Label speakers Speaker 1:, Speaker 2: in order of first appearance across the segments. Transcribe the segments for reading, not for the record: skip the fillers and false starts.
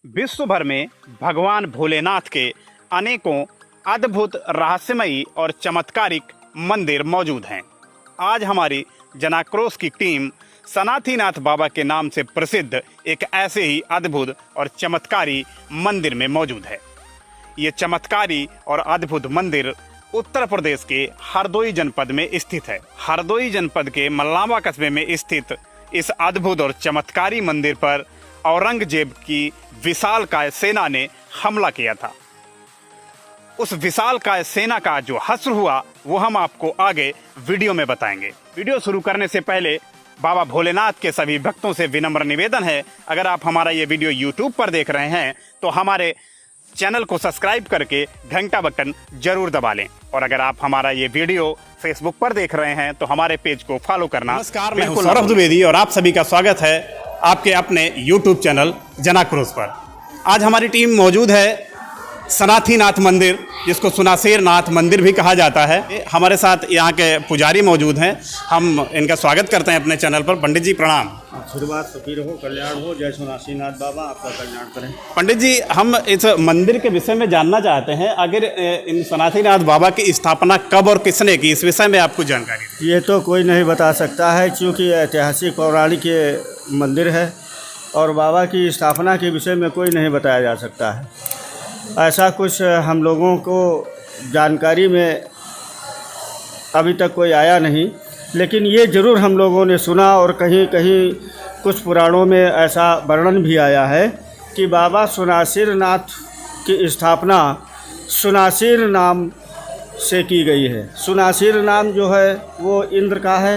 Speaker 1: विश्व भर में भगवान भोलेनाथ के अनेकों अद्भुत रहस्यमयी और चमत्कारिक मंदिर मौजूद हैं। आज हमारी जनाक्रोश की टीम सनाथीनाथ बाबा के नाम से प्रसिद्ध एक ऐसे ही अद्भुत और चमत्कारी मंदिर में मौजूद है। ये चमत्कारी और अद्भुत मंदिर उत्तर प्रदेश के हरदोई जनपद में स्थित है। हरदोई जनपद के मल्लावा कस्बे में स्थित इस अद्भुत और चमत्कारी मंदिर पर औरंगजेब की विशालकाय सेना ने हमला किया था। उस विशालकाय सेना का जो हश्र हुआ वो हम आपको आगे वीडियो में बताएंगे। वीडियो शुरू करने से पहले बाबा भोलेनाथ के सभी भक्तों से विनम्र निवेदन है, अगर आप हमारा ये वीडियो YouTube पर देख रहे हैं तो हमारे चैनल को सब्सक्राइब करके घंटा बटन जरूर दबा लें, और अगर आप हमारा ये वीडियो फेसबुक पर देख रहे हैं तो हमारे पेज को फॉलो करना। नमस्कार, मैं हूं सौरभ द्विवेदी और आप सभी का स्वागत है आपके अपने YouTube चैनल जनाक्रोश पर। आज हमारी टीम मौजूद है सनाथीनाथ मंदिर, जिसको सुनासेरनाथ मंदिर भी कहा जाता है। हमारे साथ यहाँ के पुजारी मौजूद हैं, हम इनका स्वागत करते हैं अपने चैनल पर। पंडित जी प्रणाम।
Speaker 2: आशीर्वाद सुखी रहो, कल्याण हो, जय सुनासीनाथ बाबा आपका कल्याण करें।
Speaker 1: पंडित जी, हम इस मंदिर के विषय में जानना चाहते हैं, अगर इन सनाथीनाथ बाबा की स्थापना कब और किसने की, इस विषय में आपको जानकारी है?
Speaker 2: ये तो कोई नहीं बता सकता है, क्योंकि ऐतिहासिक पौराणिक मंदिर है और बाबा की स्थापना के विषय में कोई नहीं बताया जा सकता है। ऐसा कुछ हम लोगों को जानकारी में अभी तक कोई आया नहीं, लेकिन ये ज़रूर हम लोगों ने सुना और कहीं कहीं कुछ पुराणों में ऐसा वर्णन भी आया है कि बाबा सुनासेरनाथ की स्थापना सुनासेर नाम से की गई है। सुनासेर नाम जो है वो इंद्र का है,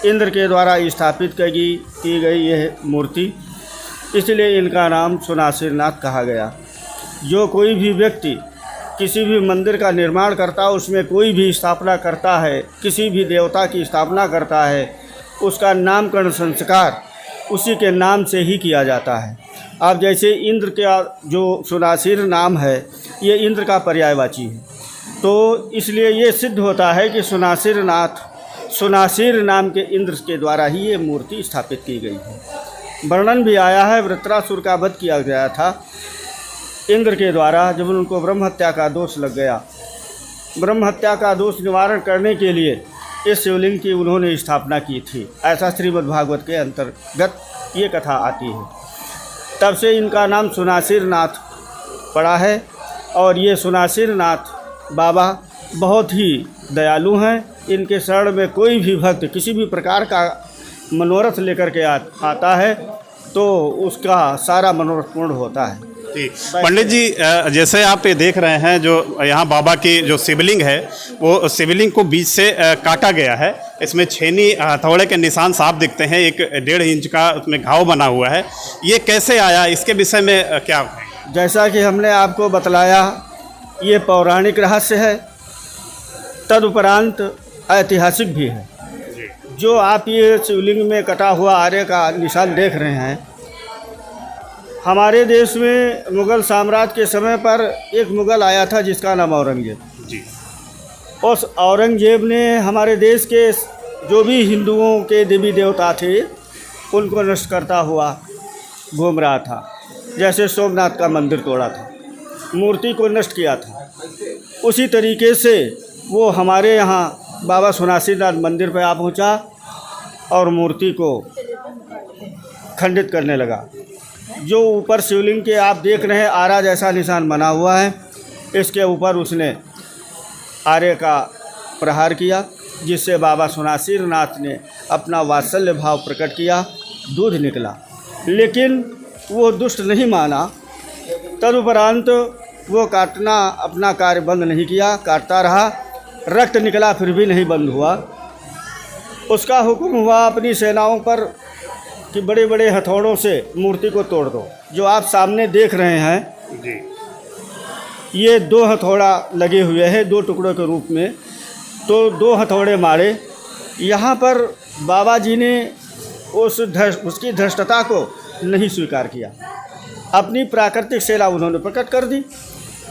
Speaker 2: इंद्र के द्वारा स्थापित की गई यह मूर्ति, इसलिए इनका नाम सुनासेरनाथ कहा गया। जो कोई भी व्यक्ति किसी भी मंदिर का निर्माण करता है, उसमें कोई भी स्थापना करता है, किसी भी देवता की स्थापना करता है, उसका नामकरण संस्कार उसी के नाम से ही किया जाता है। अब जैसे इंद्र का जो सुनासेर नाम है ये इंद्र का पर्यायवाची है, तो इसलिए ये सिद्ध होता है कि सुनासेरनाथ सुनासेर नाम के इंद्र के द्वारा ही ये मूर्ति स्थापित की गई है। वर्णन भी आया है, वृत्रासुर का वध किया गया था इंद्र के द्वारा, जब उनको ब्रह्म हत्या का दोष लग गया। ब्रह्म हत्या का दोष निवारण करने के लिए इस शिवलिंग की उन्होंने स्थापना की थी, ऐसा श्रीमद् भागवत के अंतर्गत ये कथा आती है। तब से इनका नाम सुनासेरनाथ पड़ा है। और ये सुनासेरनाथ बाबा बहुत ही दयालु हैं। इनके शरण में कोई भी भक्त किसी भी प्रकार का मनोरथ लेकर के आता है तो उसका सारा मनोरथ पूर्ण होता है।
Speaker 1: पंडित जी, जैसे आप ये देख रहे हैं, जो यहाँ बाबा की जो शिवलिंग है वो शिवलिंग को बीच से काटा गया है। इसमें छेनी हथौड़े के निशान साफ दिखते हैं, एक 1.5 इंच का उसमें घाव बना हुआ है। ये कैसे आया, इसके विषय में क्या?
Speaker 2: जैसा कि हमने आपको बतलाया, ये पौराणिक रहस्य है, तदुपरांत ऐतिहासिक भी है। जो आप ये शिवलिंग में कटा हुआ आर्य का निशान देख रहे हैं, हमारे देश में मुग़ल साम्राज्य के समय पर एक मुग़ल आया था जिसका नाम औरंगजेब जी। उस औरंगजेब ने हमारे देश के जो भी हिंदुओं के देवी देवता थे उनको नष्ट करता हुआ घूम रहा था। जैसे सोमनाथ का मंदिर तोड़ा था, मूर्ति को नष्ट किया था, उसी तरीके से वो हमारे यहाँ बाबा सुनासेरनाथ मंदिर पर आ पहुँचा और मूर्ति को खंडित करने लगा। जो ऊपर शिवलिंग के आप देख रहे हैं आरा जैसा निशान बना हुआ है, इसके ऊपर उसने आरे का प्रहार किया, जिससे बाबा सुनासेरनाथ ने अपना वात्सल्य भाव प्रकट किया, दूध निकला। लेकिन वो दुष्ट नहीं माना। तदुपरांत वो काटना अपना कार्य बंद नहीं किया, काटता रहा, रक्त निकला फिर भी नहीं बंद हुआ। उसका हुक्म हुआ अपनी सेनाओं पर कि बड़े बड़े हथौड़ों से मूर्ति को तोड़ दो। जो आप सामने देख रहे हैं जी, ये 2 हथौड़ा लगे हुए हैं 2 टुकड़ों के रूप में, तो 2 हथौड़े मारे। यहाँ पर बाबा जी ने उसकी धृष्टता को नहीं स्वीकार किया, अपनी प्राकृतिक सेना उन्होंने प्रकट कर दी।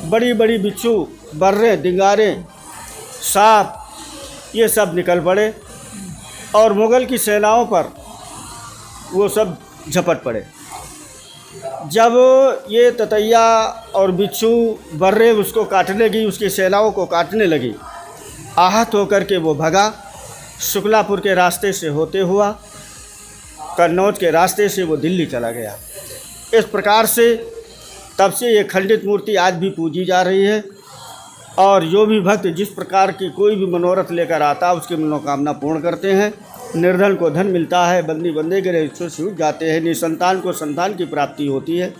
Speaker 2: बड़ी बड़ी बिच्छू, बर्रे, दिंगारे, सांप, ये सब निकल पड़े और मुग़ल की सेनाओं पर वो सब झपट पड़े। जब ये ततैया और बिच्छू बर्रे उसको काटने लगी, उसकी सेनाओं को काटने लगी, आहत होकर के वो भगा। शुक्लापुर के रास्ते से होते हुआ कन्नौज के रास्ते से वो दिल्ली चला गया। इस प्रकार से तब से ये खंडित मूर्ति आज भी पूजी जा रही है और जो भी भक्त जिस प्रकार की कोई भी मनोरथ लेकर आता है उसकी मनोकामना पूर्ण करते हैं। निर्धन को धन मिलता है, बंदी बंदे के सूझ जाते हैं, निसंतान को संतान की प्राप्ति होती है,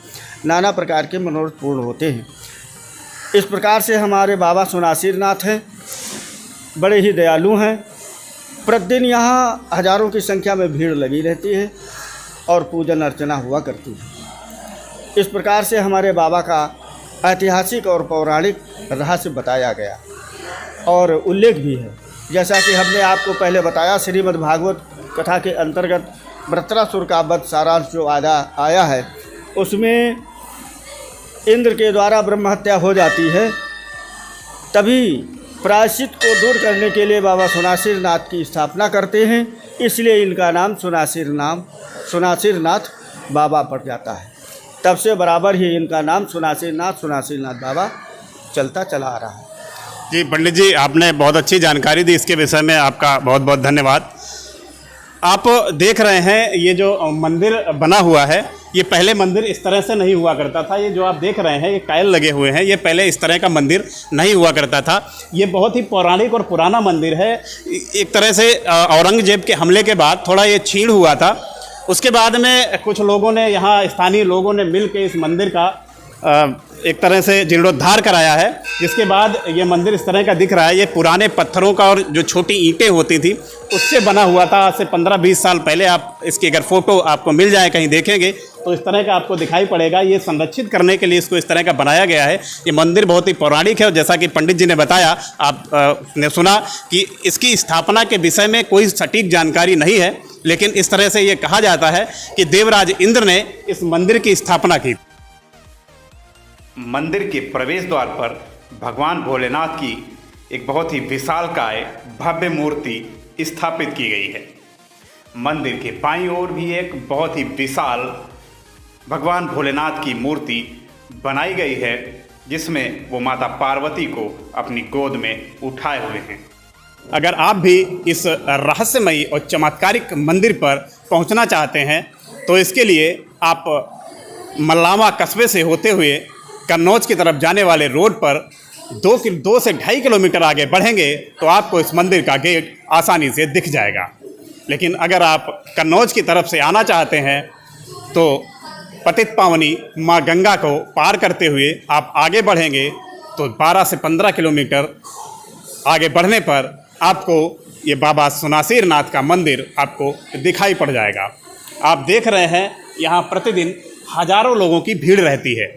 Speaker 2: नाना प्रकार के मनोरथ पूर्ण होते हैं। इस प्रकार से हमारे बाबा सुनासिर नाथ हैं, बड़े ही दयालु हैं। प्रतिदिन यहाँ हजारों की संख्या में भीड़ लगी रहती है और पूजन अर्चना हुआ करती है। इस प्रकार से हमारे बाबा का ऐतिहासिक और पौराणिक रहस्य बताया गया और उल्लेख भी है। जैसा कि हमने आपको पहले बताया, श्रीमद् भागवत कथा के अंतर्गत वृत्रासुर का वध सारांश जो आया है, उसमें इंद्र के द्वारा ब्रह्म हत्या हो जाती है। तभी प्रायश्चित को दूर करने के लिए बाबा सुनासिर नाथ की स्थापना करते हैं, इसलिए इनका नाम सुनासिर नाथ बाबा पड़ जाता है। तब से बराबर ही इनका नाम सुनासिर नाथ बाबा चलता चला आ रहा है।
Speaker 1: जी पंडित जी, आपने बहुत अच्छी जानकारी दी इसके विषय में, आपका बहुत बहुत धन्यवाद। आप देख रहे हैं ये जो मंदिर बना हुआ है, ये पहले मंदिर इस तरह से नहीं हुआ करता था। ये जो आप देख रहे हैं ये टाइल लगे हुए हैं, ये पहले इस तरह का मंदिर नहीं हुआ करता था। ये बहुत ही पौराणिक और पुराना मंदिर है। एक तरह से औरंगजेब के हमले के बाद थोड़ा ये छीण हुआ था। उसके बाद में कुछ लोगों ने, यहाँ स्थानीय लोगों ने मिल के इस मंदिर का एक तरह से जीर्णोद्धार कराया है, जिसके बाद ये मंदिर इस तरह का दिख रहा है। ये पुराने पत्थरों का और जो छोटी ईंटें होती थी उससे बना हुआ था। आज से 15-20 साल पहले आप इसकी अगर फ़ोटो आपको मिल जाए, कहीं देखेंगे तो इस तरह का आपको दिखाई पड़ेगा। ये संरक्षित करने के लिए इसको इस तरह का बनाया गया है। ये मंदिर बहुत ही पौराणिक है और जैसा कि पंडित जी ने बताया, आप ने सुना कि इसकी स्थापना के विषय में कोई सटीक जानकारी नहीं है, लेकिन इस तरह से ये कहा जाता है कि देवराज इंद्र ने इस मंदिर की स्थापना की। मंदिर के प्रवेश द्वार पर भगवान भोलेनाथ की एक बहुत ही विशालकाय भव्य मूर्ति स्थापित की गई है। मंदिर के बाईं ओर भी एक बहुत ही विशाल भगवान भोलेनाथ की मूर्ति बनाई गई है, जिसमें वो माता पार्वती को अपनी गोद में उठाए हुए हैं। अगर आप भी इस रहस्यमयी और चमत्कारिक मंदिर पर पहुंचना चाहते हैं तो इसके लिए आप मल्लावा कस्बे से होते हुए कन्नौज की तरफ जाने वाले रोड पर 2 से 2.5 किलोमीटर आगे बढ़ेंगे तो आपको इस मंदिर का गेट आसानी से दिख जाएगा। लेकिन अगर आप कन्नौज की तरफ से आना चाहते हैं तो पतित पावनी माँ गंगा को पार करते हुए आप आगे बढ़ेंगे तो 12 से 15 किलोमीटर आगे बढ़ने पर आपको ये बाबा सुनासिर नाथ का मंदिर आपको दिखाई पड़ जाएगा। आप देख रहे हैं यहाँ प्रतिदिन हजारों लोगों की भीड़ रहती है।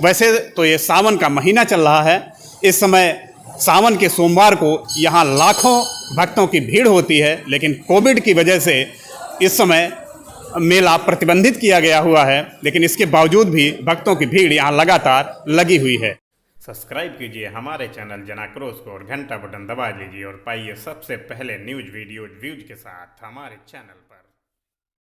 Speaker 1: वैसे तो ये सावन का महीना चल रहा है, इस समय सावन के सोमवार को यहाँ लाखों भक्तों की भीड़ होती है, लेकिन कोविड की वजह से इस समय मेला प्रतिबंधित किया गया हुआ है, लेकिन इसके बावजूद भी भक्तों की भीड़ यहाँ लगातार लगी हुई है। सब्सक्राइब कीजिए हमारे चैनल जनाक्रोश को और घंटा बटन दबा लीजिए और पाइए सबसे पहले न्यूज़ वीडियो व्यूज के साथ हमारे चैनल।